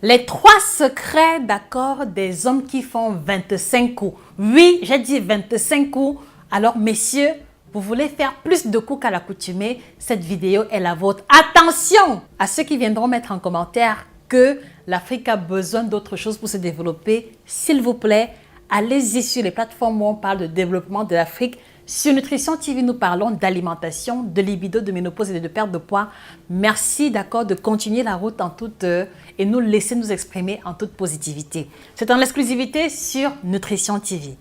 Les 3 secrets, d'accord, des hommes qui font 25 coups. Oui, j'ai dit 25 coups. Alors, messieurs, vous voulez faire plus de coups qu'à l'accoutumée, cette vidéo est la vôtre. Attention à ceux qui viendront mettre en commentaire que l'Afrique a besoin d'autre chose pour se développer. S'il vous plaît, allez-y sur les plateformes où on parle de développement de l'Afrique. Sur Nutrition TV, nous parlons d'alimentation, de libido, de ménopause et de perte de poids. Merci, d'accord, de continuer la route en toute et nous laisser nous exprimer en toute positivité. C'est en exclusivité sur Nutrition TV.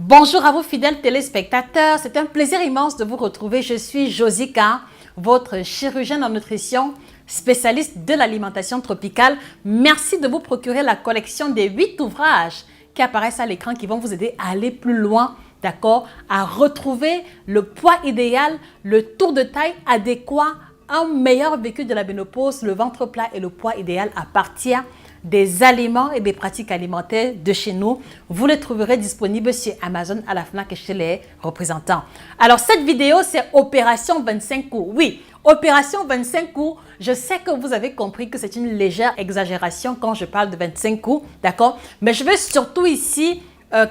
Bonjour à vous fidèles téléspectateurs, c'est un plaisir immense de vous retrouver. Je suis Josika, votre chirurgienne en nutrition, spécialiste de l'alimentation tropicale. Merci de vous procurer la collection des 8 ouvrages qui apparaissent à l'écran qui vont vous aider à aller plus loin, d'accord, à retrouver le poids idéal, le tour de taille adéquat, un meilleur vécu de la ménopause, le ventre plat et le poids idéal à partir des aliments et des pratiques alimentaires de chez nous. Vous les trouverez disponibles chez Amazon, à la Fnac et chez les représentants. Alors, cette vidéo, c'est Opération 25 coups. Oui, Opération 25 coups. Je sais que vous avez compris que c'est une légère exagération quand je parle de 25 coups, d'accord? Mais je veux surtout ici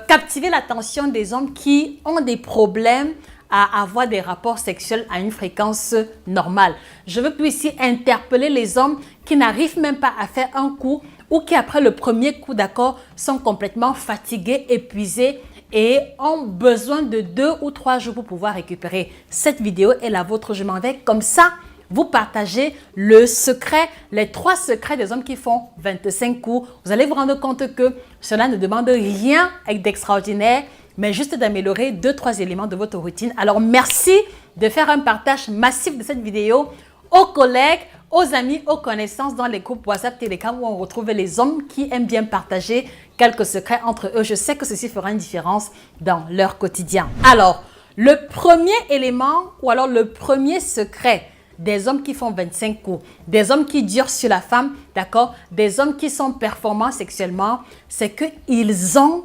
captiver l'attention des hommes qui ont des problèmes à avoir des rapports sexuels à une fréquence normale. Je veux plus ici interpeller les hommes qui n'arrivent même pas à faire un coup ou qui après le premier coup, d'accord, sont complètement fatigués, épuisés et ont besoin de 2 ou 3 jours pour pouvoir récupérer. Cette vidéo est la vôtre, je m'en vais comme ça. Vous partagez le secret, les 3 secrets des hommes qui font 25 coups. Vous allez vous rendre compte que cela ne demande rien d'extraordinaire, mais juste d'améliorer 2-3 éléments de votre routine. Alors, merci de faire un partage massif de cette vidéo aux collègues, aux amis, aux connaissances dans les groupes WhatsApp, Telegram où on retrouve les hommes qui aiment bien partager quelques secrets entre eux. Je sais que ceci fera une différence dans leur quotidien. Alors, le premier élément ou alors le premier secret des hommes qui font 25 coups, des hommes qui durent sur la femme, d'accord, des hommes qui sont performants sexuellement, c'est qu'ils ont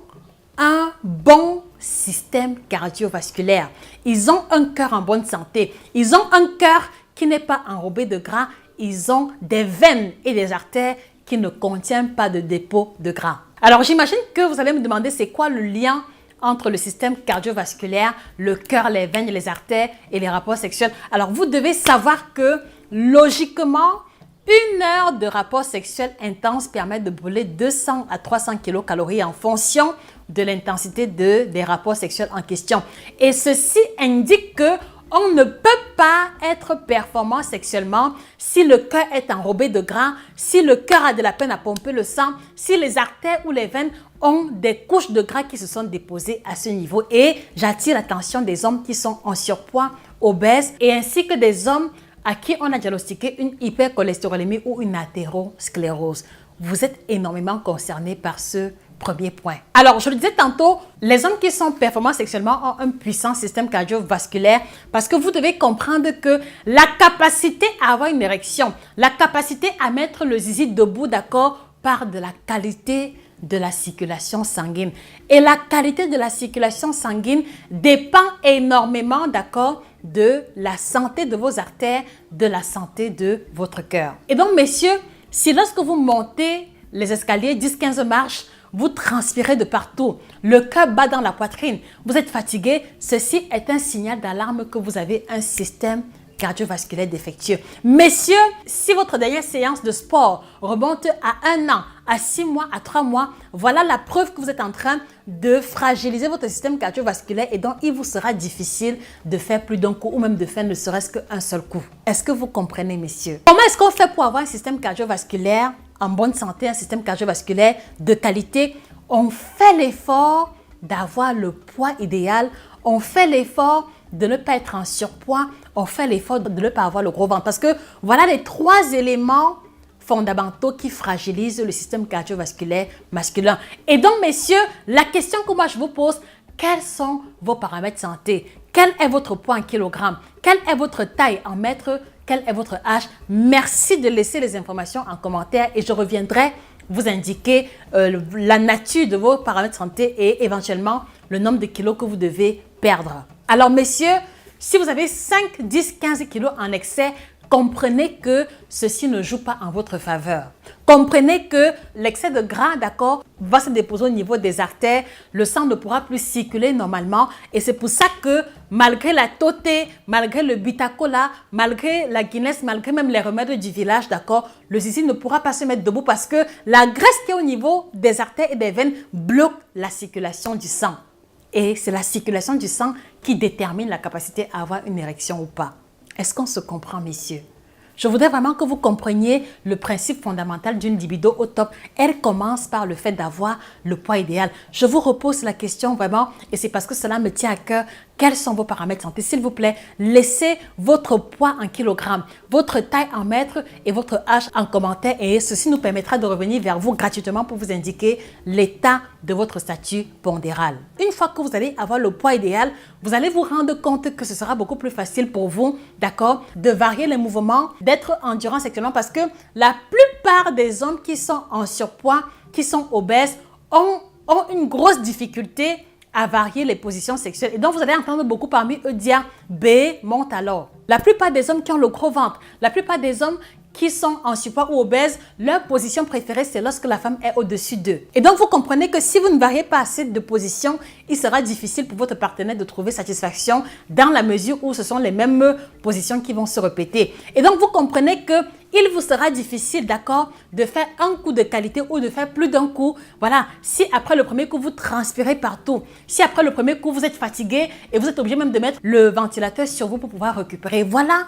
un bon système cardiovasculaire. Ils ont un cœur en bonne santé. Ils ont un cœur qui n'est pas enrobé de gras. Ils ont des veines et des artères qui ne contiennent pas de dépôt de gras. Alors, j'imagine que vous allez me demander c'est quoi le lien entre le système cardiovasculaire, le cœur, les veines, les artères et les rapports sexuels. Alors, vous devez savoir que logiquement, 1 heure de rapport sexuel intense permet de brûler 200 à 300 kilocalories en fonction de l'intensité des rapports sexuels en question. Et ceci indique que on ne peut pas être performant sexuellement si le cœur est enrobé de gras, si le cœur a de la peine à pomper le sang, si les artères ou les veines ont des couches de gras qui se sont déposées à ce niveau. Et j'attire l'attention des hommes qui sont en surpoids, obèses et ainsi que des hommes à qui on a diagnostiqué une hypercholestérolémie ou une athérosclérose. Vous êtes énormément concernés par ce premier point. Alors, je le disais tantôt, les hommes qui sont performants sexuellement ont un puissant système cardiovasculaire parce que vous devez comprendre que la capacité à avoir une érection, la capacité à mettre le zizi debout, d'accord, part de la qualité de la circulation sanguine. Et la qualité de la circulation sanguine dépend énormément, d'accord, de la santé de vos artères, de la santé de votre cœur. Et donc, messieurs, si lorsque vous montez les escaliers 10-15 marches, vous transpirez de partout, le cœur bat dans la poitrine, vous êtes fatigué, ceci est un signal d'alarme que vous avez un système cardiovasculaire défectueux. Messieurs, si votre dernière séance de sport remonte à 1 an, à 6 mois, à 3 mois, voilà la preuve que vous êtes en train de fragiliser votre système cardiovasculaire et donc il vous sera difficile de faire plus d'un coup ou même de faire ne serait-ce qu'un seul coup. Est-ce que vous comprenez, messieurs? Comment est-ce qu'on fait pour avoir un système cardiovasculaire en bonne santé, un système cardiovasculaire de qualité? On fait l'effort d'avoir le poids idéal, on fait l'effort de ne pas être en surpoids, on fait l'effort de ne pas avoir le gros ventre. Parce que voilà les 3 éléments fondamentaux qui fragilisent le système cardiovasculaire masculin. Et donc, messieurs, la question que moi je vous pose, quels sont vos paramètres santé? Quel est votre poids en kilogrammes? Quelle est votre taille en mètres quel est votre âge. Merci de laisser les informations en commentaire et je reviendrai vous indiquer la nature de vos paramètres santé et éventuellement le nombre de kilos que vous devez perdre. Alors messieurs, si vous avez 5, 10, 15 kilos en excès, comprenez que ceci ne joue pas en votre faveur. Comprenez que l'excès de gras, d'accord, va se déposer au niveau des artères. Le sang ne pourra plus circuler normalement. Et c'est pour ça que malgré la totée, malgré le butacola, malgré la Guinness, malgré même les remèdes du village, d'accord, le zizi ne pourra pas se mettre debout parce que la graisse qui est au niveau des artères et des veines bloque la circulation du sang. Et c'est la circulation du sang qui détermine la capacité à avoir une érection ou pas. Est-ce qu'on se comprend, messieurs? Je voudrais vraiment que vous compreniez le principe fondamental d'une libido au top. Elle commence par le fait d'avoir le poids idéal. Je vous repose la question vraiment, et c'est parce que cela me tient à cœur. Quels sont vos paramètres santé? S'il vous plaît, laissez votre poids en kilogrammes, votre taille en mètres et votre âge en commentaire. Et ceci nous permettra de revenir vers vous gratuitement pour vous indiquer l'état de votre statut pondéral. Une fois que vous allez avoir le poids idéal, vous allez vous rendre compte que ce sera beaucoup plus facile pour vous, d'accord, de varier les mouvements, d'être endurant sexuellement parce que la plupart des hommes qui sont en surpoids, qui sont obèses, ont une grosse difficulté à varier les positions sexuelles. Et donc, vous allez entendre beaucoup parmi eux dire « B, monte alors ». La plupart des hommes qui ont le gros ventre, la plupart des hommes qui sont en surpoids ou obèses, leur position préférée, c'est lorsque la femme est au-dessus d'eux. Et donc, vous comprenez que si vous ne variez pas assez de position, il sera difficile pour votre partenaire de trouver satisfaction dans la mesure où ce sont les mêmes positions qui vont se répéter. Et donc, vous comprenez que il vous sera difficile, d'accord, de faire un coup de qualité ou de faire plus d'un coup. Voilà, si après le premier coup, vous transpirez partout, si après le premier coup, vous êtes fatigué et vous êtes obligé même de mettre le ventilateur sur vous pour pouvoir récupérer. Voilà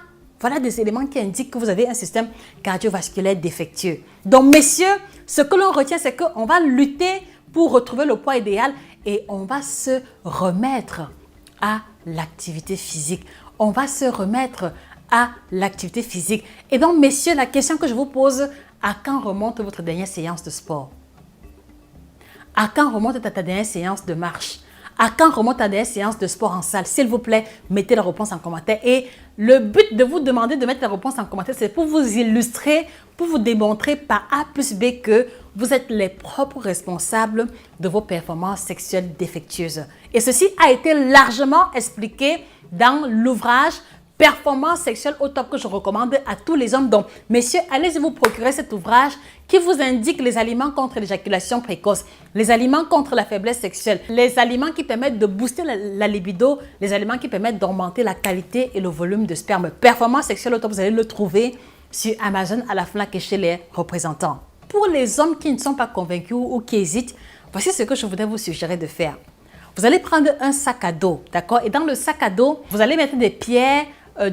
des éléments qui indiquent que vous avez un système cardiovasculaire défectueux. Donc, messieurs, ce que l'on retient, c'est qu'on va lutter pour retrouver le poids idéal et on va se remettre à l'activité physique. On va se remettre à l'activité physique. Et donc, messieurs, la question que je vous pose, à quand remonte votre dernière séance de sport? À quand remonte ta dernière séance de marche? À quand remonte ta dernière séance de sport en salle? S'il vous plaît, mettez la réponse en commentaire. Et le but de vous demander de mettre la réponse en commentaire, c'est pour vous illustrer, pour vous démontrer par A plus B que vous êtes les propres responsables de vos performances sexuelles défectueuses. Et ceci a été largement expliqué dans l'ouvrage Performance sexuelle au top que je recommande à tous les hommes. Donc, messieurs, allez-y vous procurer cet ouvrage qui vous indique les aliments contre l'éjaculation précoce, les aliments contre la faiblesse sexuelle, les aliments qui permettent de booster la libido, les aliments qui permettent d'augmenter la qualité et le volume de sperme. Performance sexuelle au top, vous allez le trouver sur Amazon, à la FNAC et chez les représentants. Pour les hommes qui ne sont pas convaincus ou qui hésitent, voici ce que je voudrais vous suggérer de faire. Vous allez prendre un sac à dos, d'accord? Et dans le sac à dos, vous allez mettre des pierres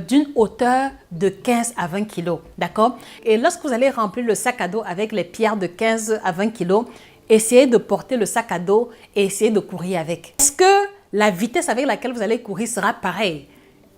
d'une hauteur de 15 à 20 kg, d'accord? Et lorsque vous allez remplir le sac à dos avec les pierres de 15 à 20 kg, essayez de porter le sac à dos et essayez de courir avec. Est-ce que la vitesse avec laquelle vous allez courir sera pareille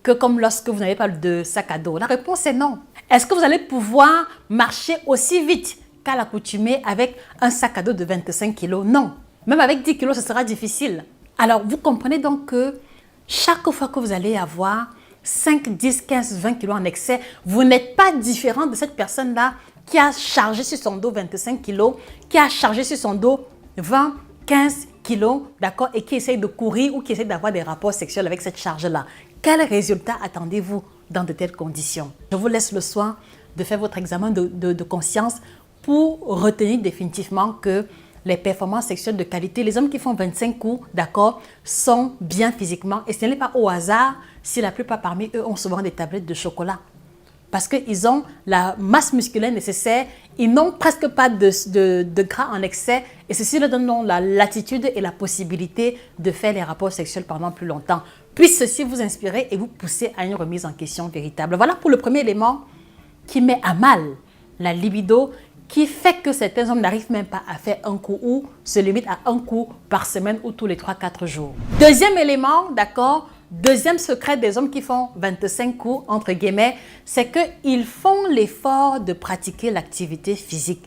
que comme lorsque vous n'avez pas de sac à dos? La réponse est non. Est-ce que vous allez pouvoir marcher aussi vite qu'à l'accoutumée avec un sac à dos de 25 kg? Non. Même avec 10 kg, ce sera difficile. Alors, vous comprenez donc que chaque fois que vous allez avoir 5, 10, 15, 20 kilos en excès, vous n'êtes pas différent de cette personne-là qui a chargé sur son dos 25 kilos, qui a chargé sur son dos 20, 15 kilos, d'accord, et qui essaye de courir ou qui essaye d'avoir des rapports sexuels avec cette charge-là. Quel résultat attendez-vous dans de telles conditions? Je vous laisse le soin de faire votre examen de conscience pour retenir définitivement que les performances sexuelles de qualité, les hommes qui font 25 coups, d'accord, sont bien physiquement. Et ce n'est pas au hasard si la plupart parmi eux ont souvent des tablettes de chocolat. Parce qu'ils ont la masse musculaire nécessaire, ils n'ont presque pas de gras en excès. Et ceci leur donne la latitude et la possibilité de faire les rapports sexuels pendant plus longtemps. Puisse ceci vous inspirer et vous pousser à une remise en question véritable. Voilà pour le premier élément qui met à mal la libido, qui fait que certains hommes n'arrivent même pas à faire un coup ou se limitent à un coup par semaine ou tous les 3-4 jours. Deuxième élément, d'accord, deuxième secret des hommes qui font 25 coups, entre guillemets, c'est qu'ils font l'effort de pratiquer l'activité physique.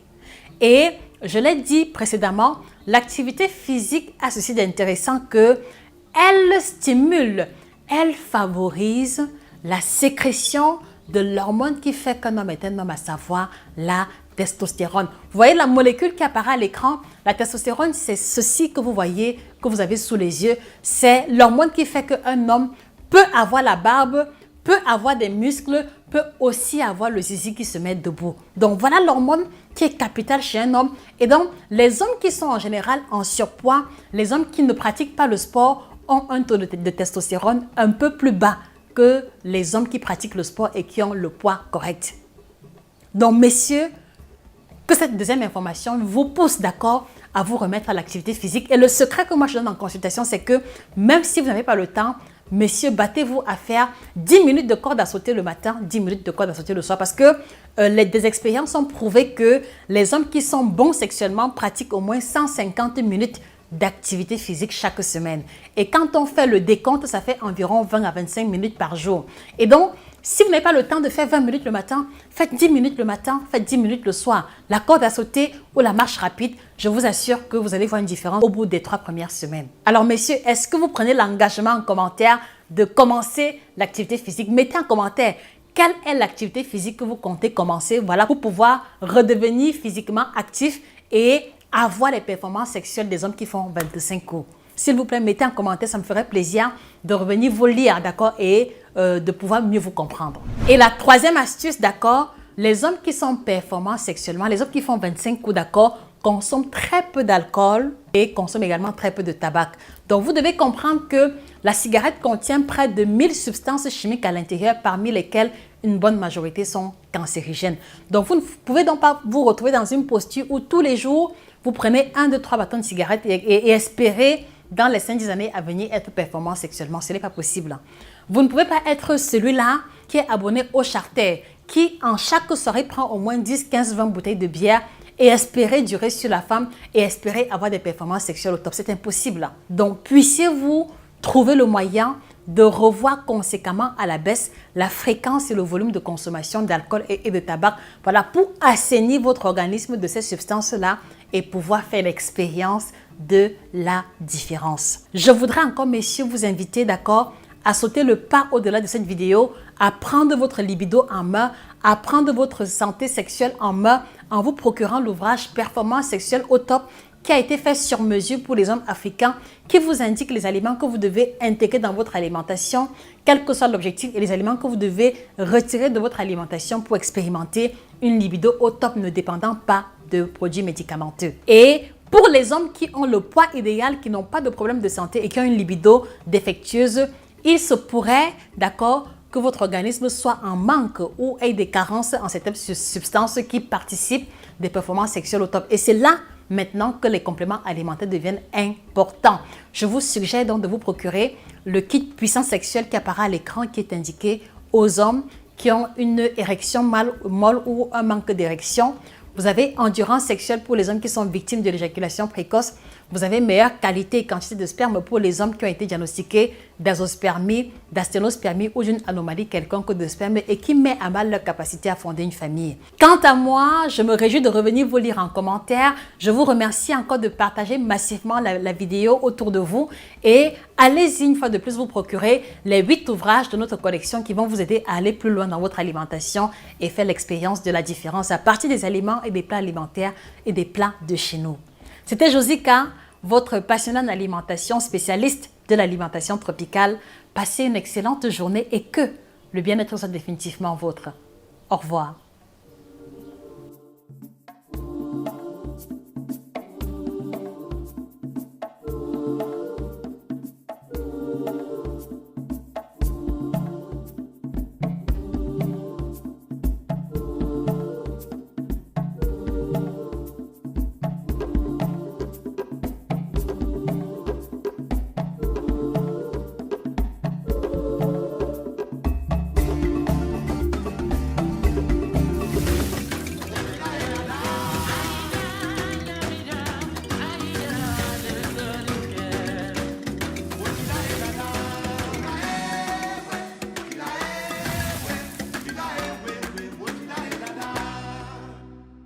Et je l'ai dit précédemment, l'activité physique a ceci d'intéressant que elle stimule, elle favorise la sécrétion de l'hormone qui fait qu'un homme est un homme, à savoir la testostérone. Vous voyez la molécule qui apparaît à l'écran? La testostérone, c'est ceci que vous voyez, que vous avez sous les yeux. C'est l'hormone qui fait qu'un homme peut avoir la barbe, peut avoir des muscles, peut aussi avoir le zizi qui se met debout. Donc voilà l'hormone qui est capitale chez un homme. Et donc les hommes qui sont en général en surpoids, les hommes qui ne pratiquent pas le sport ont un taux de testostérone un peu plus bas que les hommes qui pratiquent le sport et qui ont le poids correct. Donc messieurs, que cette deuxième information vous pousse d'accord à vous remettre à l'activité physique. Et le secret que moi je donne en consultation, c'est que même si vous n'avez pas le temps, messieurs, battez-vous à faire 10 minutes de corde à sauter le matin, 10 minutes de corde à sauter le soir. Parce que des expériences ont prouvé que les hommes qui sont bons sexuellement pratiquent au moins 150 minutes d'activité physique chaque semaine. Et quand on fait le décompte, ça fait environ 20 à 25 minutes par jour. Et donc, si vous n'avez pas le temps de faire 20 minutes le matin, faites 10 minutes le matin, faites 10 minutes le soir. La corde à sauter ou la marche rapide, je vous assure que vous allez voir une différence au bout des 3 premières semaines. Alors messieurs, est-ce que vous prenez l'engagement en commentaire de commencer l'activité physique? Mettez en commentaire quelle est l'activité physique que vous comptez commencer, voilà, pour pouvoir redevenir physiquement actif et avoir les performances sexuelles des hommes qui font 25 coups. S'il vous plaît, mettez en commentaire, ça me ferait plaisir de revenir vous lire, d'accord, et de pouvoir mieux vous comprendre. Et la troisième astuce, d'accord, les hommes qui sont performants sexuellement, les hommes qui font 25 coups, d'accord, consomment très peu d'alcool et consomment également très peu de tabac. Donc, vous devez comprendre que la cigarette contient près de 1000 substances chimiques à l'intérieur, parmi lesquelles une bonne majorité sont cancérigènes. Donc, vous ne pouvez donc pas vous retrouver dans une posture où tous les jours, vous prenez 1, 2, 3 bâtons de cigarette et espérez dans les 5-10 années à venir être performant sexuellement. Ce n'est pas possible. Vous ne pouvez pas être celui-là qui est abonné au charter, qui en chaque soirée prend au moins 10, 15, 20 bouteilles de bière et espérer durer sur la femme et espérer avoir des performances sexuelles au top. C'est impossible. Donc, puissiez-vous trouver le moyen de revoir conséquemment à la baisse la fréquence et le volume de consommation d'alcool et de tabac, voilà, pour assainir votre organisme de ces substances-là et pouvoir faire l'expérience de la différence. Je voudrais encore, messieurs, vous inviter, d'accord, à sauter le pas au-delà de cette vidéo, à prendre votre libido en main, à prendre votre santé sexuelle en main en vous procurant l'ouvrage Performance sexuelle au top qui a été fait sur mesure pour les hommes africains, qui vous indique les aliments que vous devez intégrer dans votre alimentation, quel que soit l'objectif, et les aliments que vous devez retirer de votre alimentation pour expérimenter une libido au top ne dépendant pas de produits médicamenteux. Et pour les hommes qui ont le poids idéal, qui n'ont pas de problème de santé et qui ont une libido défectueuse, il se pourrait, d'accord, que votre organisme soit en manque ou ait des carences en certaines substances qui participent des performances sexuelles au top. Et c'est là maintenant que les compléments alimentaires deviennent importants. Je vous suggère donc de vous procurer le kit puissance sexuelle qui apparaît à l'écran, qui est indiqué aux hommes qui ont une érection molle ou un manque d'érection. Vous avez endurance sexuelle pour les hommes qui sont victimes de l'éjaculation précoce. Vous avez meilleure qualité et quantité de sperme pour les hommes qui ont été diagnostiqués d'azospermie, d'asténospermie ou d'une anomalie quelconque de sperme et qui met à mal leur capacité à fonder une famille. Quant à moi, je me réjouis de revenir vous lire en commentaire. Je vous remercie encore de partager massivement la vidéo autour de vous et allez-y une fois de plus vous procurer les 8 ouvrages de notre collection qui vont vous aider à aller plus loin dans votre alimentation et faire l'expérience de la différence à partir des aliments et des plats alimentaires et des plats de chez nous. C'était Josika, votre passionnée en alimentation, spécialiste de l'alimentation tropicale. Passez une excellente journée et que le bien-être soit définitivement vôtre. Au revoir.